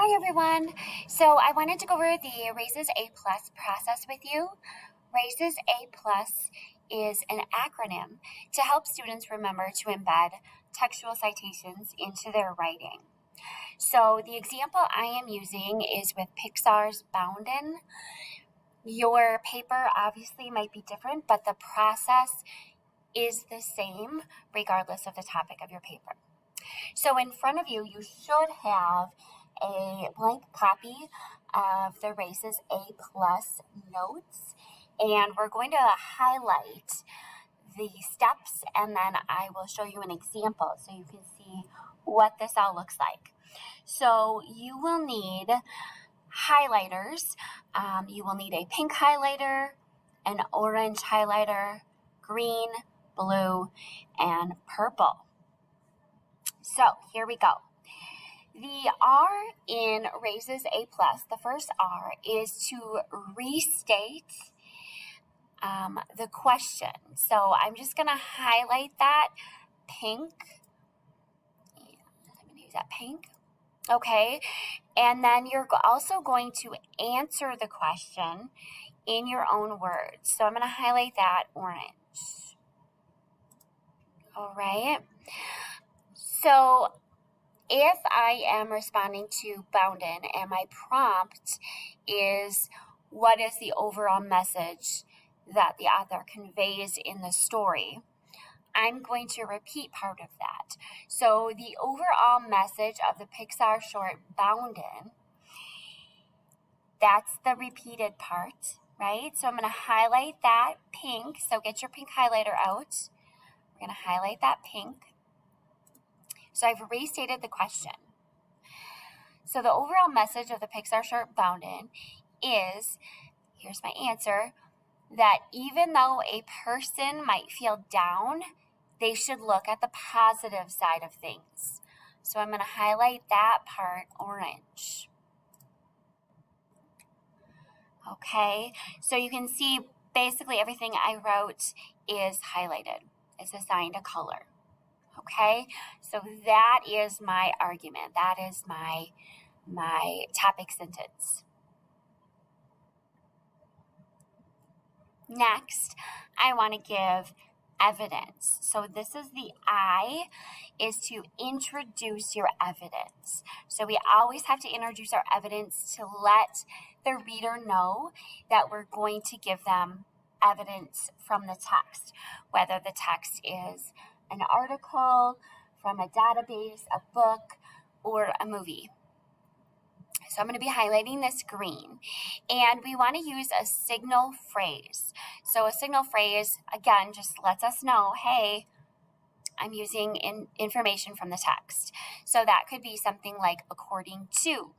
Hi everyone. So I wanted to go over the Raises A Plus process with you. Raises A Plus is an acronym to help students remember to embed textual citations into their writing. So the example I am using is with Pixar's Boundin'. Your paper obviously might be different, but the process is the same regardless of the topic of your paper. So in front of you, you should have a blank copy of the Raises A Plus notes, and we're going to highlight the steps, and then I will show you an example so you can see what this all looks like. So you will need highlighters. You will need a pink highlighter, an orange highlighter, green, blue, and purple. So here we go. The R in Raises A Plus, the first R, is to restate the question. So I'm just going to highlight that pink. I'm going to use that pink. Okay. And then you're also going to answer the question in your own words. So I'm going to highlight that orange. All right. So if I am responding to Boundin' and my prompt is what is the overall message that the author conveys in the story, I'm going to repeat part of that. So the overall message of the Pixar short Boundin', that's the repeated part, right? So I'm going to highlight that pink. So get your pink highlighter out. We're going to highlight that pink. So I've restated the question. So the overall message of the Pixar short Boundin' is, here's my answer, that even though a person might feel down, they should look at the positive side of things. So I'm going to highlight that part orange. Okay, so you can see basically everything I wrote is highlighted. It's assigned a color. Okay, so that is my argument. That is my topic sentence. Next, I want to give evidence. So this is the I, is to introduce your evidence. So we always have to introduce our evidence to let the reader know that we're going to give them evidence from the text, whether the text is an article, from a database, a book, or a movie. So I'm going to be highlighting this green, and we want to use a signal phrase. So a signal phrase, again, just lets us know, hey, I'm using information from the text. So that could be something like according to,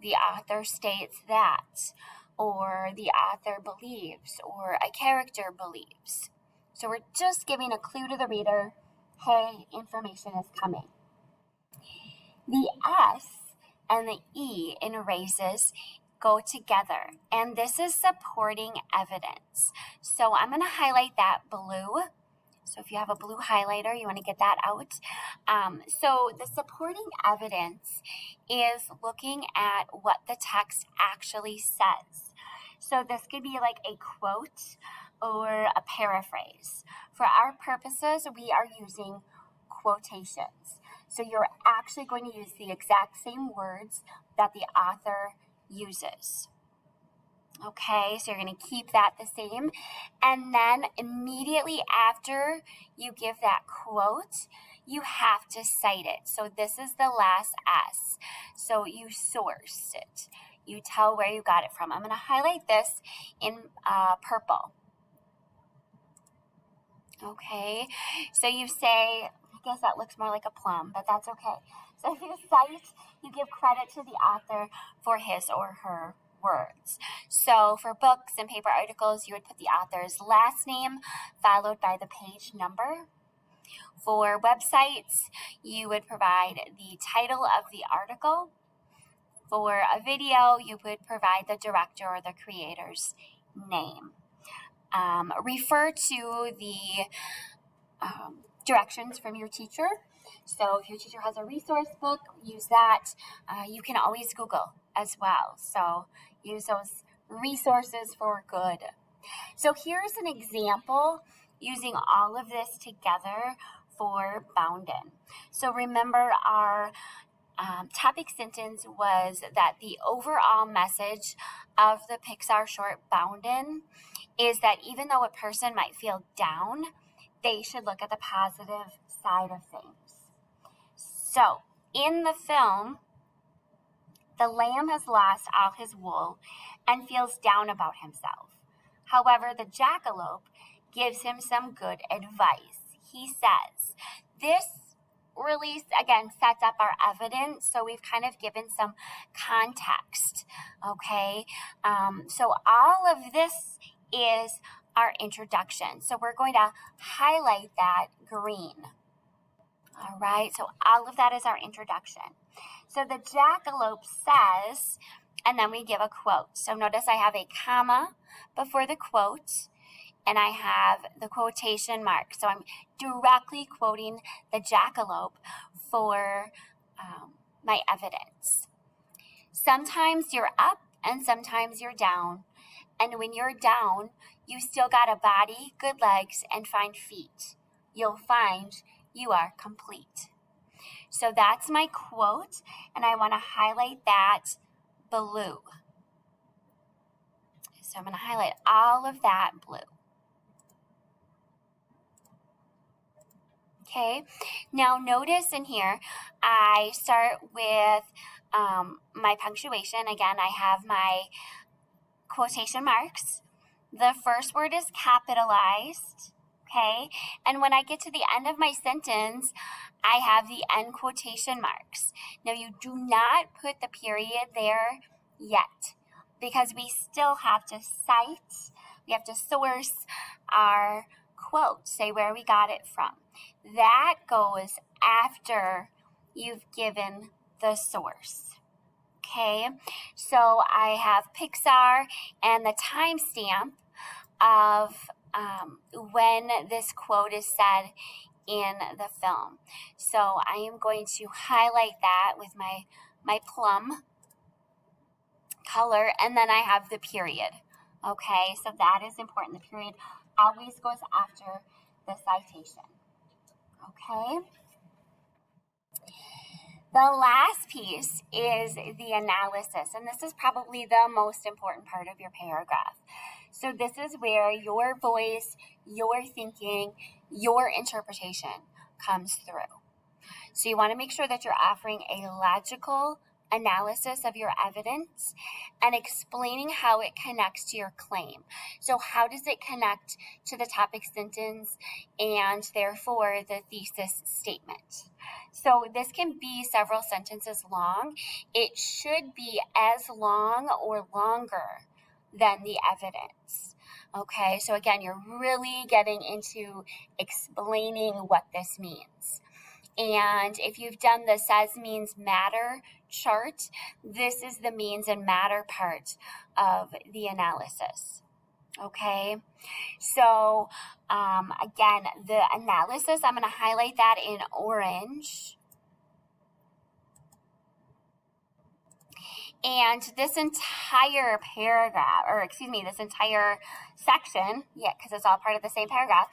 the author states that, or the author believes, or a character believes. So we're just giving a clue to the reader, hey, information is coming. The S and the E in Raises go together, and this is supporting evidence. So I'm going to highlight that blue. So if you have a blue highlighter, you want to get that out. So the supporting evidence is looking at what the text actually says. So this could be like a quote or a paraphrase. For our purposes, we are using quotations. So you're actually going to use the exact same words that the author uses. Okay, so you're going to keep that the same. And then immediately after you give that quote, you have to cite it. So this is the last S. So you source it. You tell where you got it from. I'm going to highlight this in purple. Okay, so you say, I guess that looks more like a plum, but that's okay. So if you cite, you give credit to the author for his or her words. So for books and paper articles, you would put the author's last name followed by the page number. For websites, you would provide the title of the article. For a video, you would provide the director or the creator's name. Refer to the directions from your teacher So if your teacher has a resource book, use that. You can always Google as well. So use those resources for good. So here's an example using all of this together for boundin'. So remember our topic sentence was that the overall message of the Pixar short Boundin' is that even though a person might feel down, they should look at the positive side of things. So in the film, the lamb has lost all his wool and feels down about himself. However, the jackalope gives him some good advice. He says, this really, again, sets up our evidence. So we've kind of given some context, okay? So all of this is our introduction. So we're going to highlight that green. All right, so all of that is our introduction. So the jackalope says, and then we give a quote. So notice I have a comma before the quote, and I have the quotation mark. So I'm directly quoting the jackalope for my evidence. Sometimes you're up and sometimes you're down. And when you're down, you still got a body, good legs, and fine feet. You'll find you are complete. So that's my quote, and I want to highlight that blue. So I'm going to highlight all of that blue. Okay, now notice in here, I start with my punctuation. Again, I have my quotation marks. The first word is capitalized, okay? And when I get to the end of my sentence, I have the end quotation marks. Now, you do not put the period there yet because we still have to cite, we have to source our quote, say where we got it from. That goes after you've given the source. Okay, so I have Pixar and the timestamp of when this quote is said in the film. So I am going to highlight that with my plum color, and then I have the period. Okay, so that is important. The period always goes after the citation. Okay. The last piece is the analysis, and this is probably the most important part of your paragraph. So this is where your voice, your thinking, your interpretation comes through. So you want to make sure that you're offering a logical analysis of your evidence and explaining how it connects to your claim. So how does it connect to the topic sentence and therefore the thesis statement? So this can be several sentences long. It should be as long or longer than the evidence. Okay, so again, you're really getting into explaining what this means. And if you've done the says means matter chart, this is the means and matter part of the analysis. Okay, so again, the analysis, I'm going to highlight that in orange. And this entire paragraph, or excuse me, this entire section, yeah, because it's all part of the same paragraph,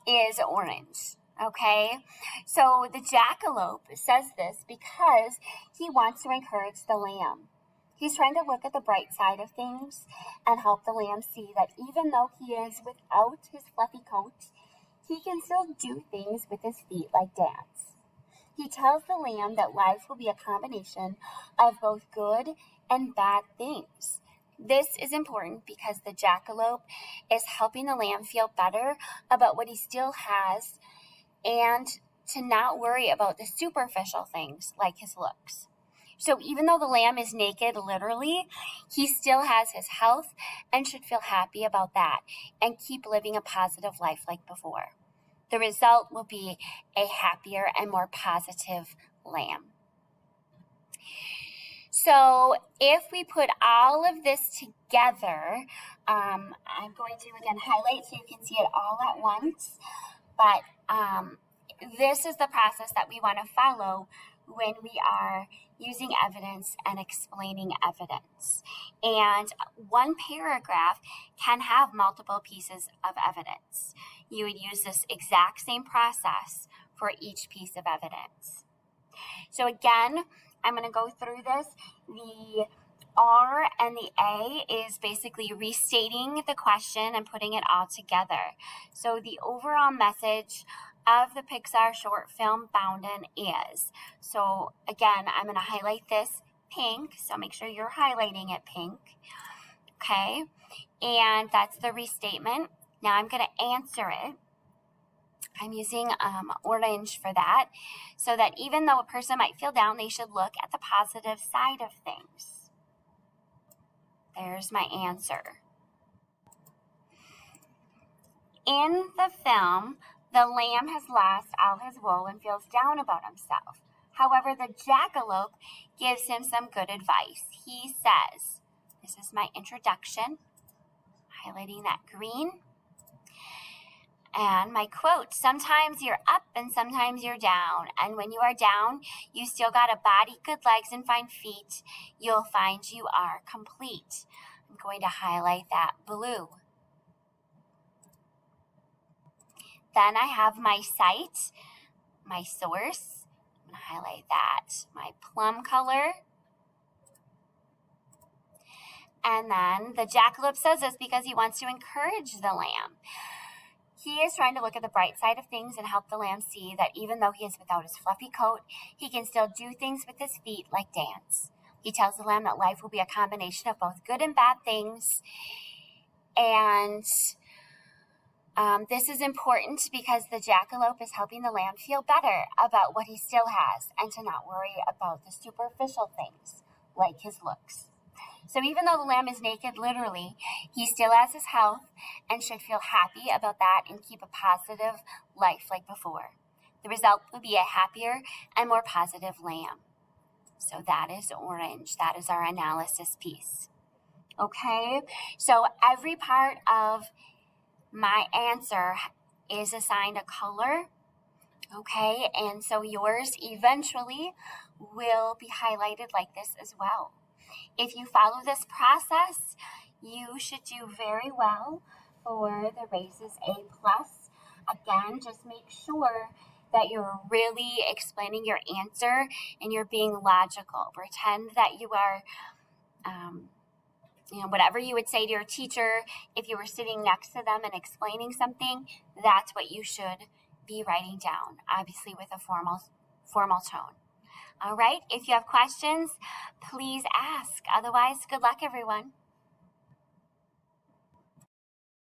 is orange. Okay, so the jackalope says this because he wants to encourage the lamb. He's trying to look at the bright side of things and help the lamb see that even though he is without his fluffy coat, he can still do things with his feet like dance. He tells the lamb that life will be a combination of both good and bad things. This is important because the jackalope is helping the lamb feel better about what he still has and to not worry about the superficial things like his looks. So even though the lamb is naked, literally, he still has his health and should feel happy about that and keep living a positive life like before. The result will be a happier and more positive lamb. So if we put all of this together, I'm going to again highlight so you can see it all at once. But this is the process that we want to follow when we are using evidence and explaining evidence. And one paragraph can have multiple pieces of evidence. You would use this exact same process for each piece of evidence. So again, I'm going to go through this. The R and the A is basically restating the question and putting it all together. So the overall message of the Pixar short film Boundin is, so again, I'm going to highlight this pink, so make sure you're highlighting it pink, okay? And that's the restatement. Now I'm going to answer it. I'm using orange for that, so that even though a person might feel down, they should look at the positive side of things. There's my answer. In the film, the lamb has lost all his wool and feels down about himself. However, the jackalope gives him some good advice. He says, this is my introduction, highlighting that green. And my quote, sometimes you're up and sometimes you're down. And when you are down, you still got a body, good legs, and fine feet. You'll find you are complete. I'm going to highlight that blue. Then I have my site, my source. I'm going to highlight that. My plum color. And then the jackalope says this because he wants to encourage the lamb. He is trying to look at the bright side of things and help the lamb see that even though he is without his fluffy coat, he can still do things with his feet like dance. He tells the lamb that life will be a combination of both good and bad things. And this is important because the jackalope is helping the lamb feel better about what he still has and to not worry about the superficial things like his looks. So even though the lamb is naked, literally, he still has his health and should feel happy about that and keep a positive life like before. The result will be a happier and more positive lamb. So that is orange. That is our analysis piece. Okay, so every part of my answer is assigned a color. Okay, and so yours eventually will be highlighted like this as well. If you follow this process, you should do very well for the RACES A+. Again, just make sure that you're really explaining your answer and you're being logical. Pretend that you are, whatever you would say to your teacher, if you were sitting next to them and explaining something, that's what you should be writing down, obviously with a formal tone. All right, if you have questions, please ask. Otherwise, good luck, everyone.